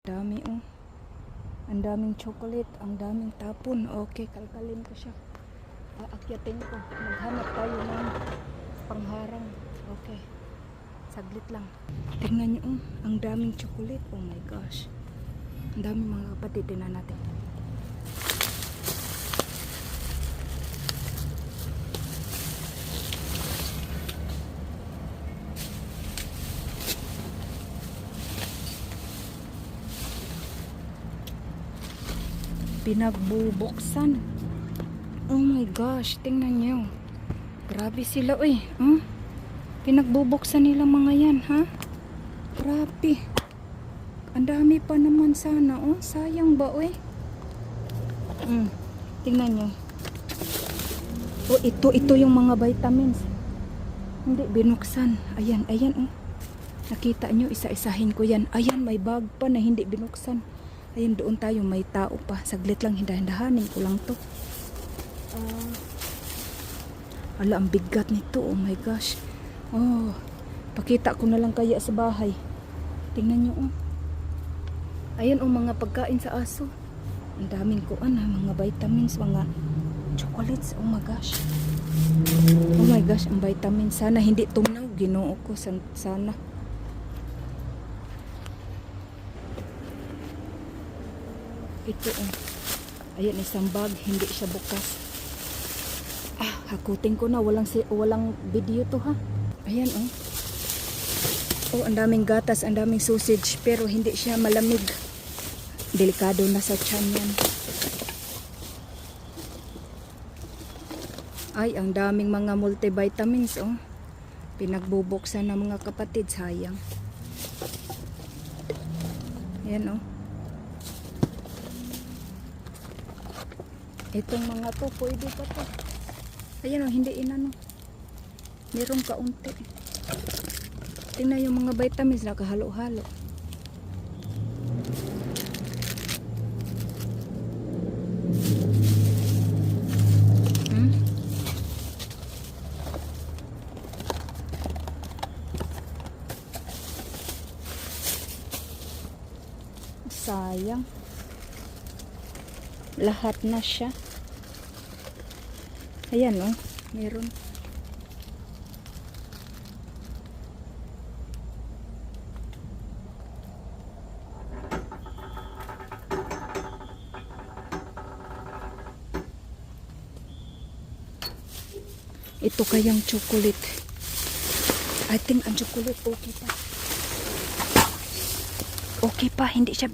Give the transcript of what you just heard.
Dami oh. Ang daming chocolate, ang daming tapon. Okay, kalkalin ko siya. Aakyatin ko. Maghanap tayo ng pangharang. Okay. Saglit lang. Tingnan niyo oh, ang daming chocolate. Oh my gosh. Ang daming mga kapatid din na natin. Pinagbubuksan. Oh my gosh, tingnan nyo. Grabe sila eh. Huh? Pinagbubuksan nila mga yan, ha? Grabe. Ang dami pa naman sana, oh. Sayang ba, eh? Tingnan nyo. Oh, ito yung mga vitamins. Hindi binuksan. Ayan, ayan, oh. Nakita nyo, isa-isahin ko yan. Ayan, may bag pa na hindi binuksan. Ayun, doon tayo, may tao pa. Saglit lang, hindahanin ko lang to. Ala, ang bigat nito. Oh my gosh. Oh, pakita ko na lang kaya sa bahay. Tingnan nyo, oh. Ayan, oh, mga pagkain sa aso. Ang daming kuan, mga vitamins, mga chocolates. Oh my gosh. Oh my gosh, ang vitamins. Sana hindi tumaw. Ginoo ko. Sana. Ito oh. Ayan, isang bag, hindi siya bukas. Hakutin ko na, walang video to ha. Ayan oh. Oh, ang daming gatas, ang daming sausage, pero hindi siya malamig. Delikado na sa tiyan yan. Ay, ang daming mga multivitamins oh. Pinagbubuksan ng mga kapatid, sayang. Ayan oh. Itong mga to, pwede pa to. Ayan o, hindi inano. Merong kaunti. Tingnan yung mga vitamins na kahalo-halo. Sayang. Lahat na siya. Ayan oh, meron. Ito kayang chocolate. I think ang chocolate okay pa. Okay pa, hindi siya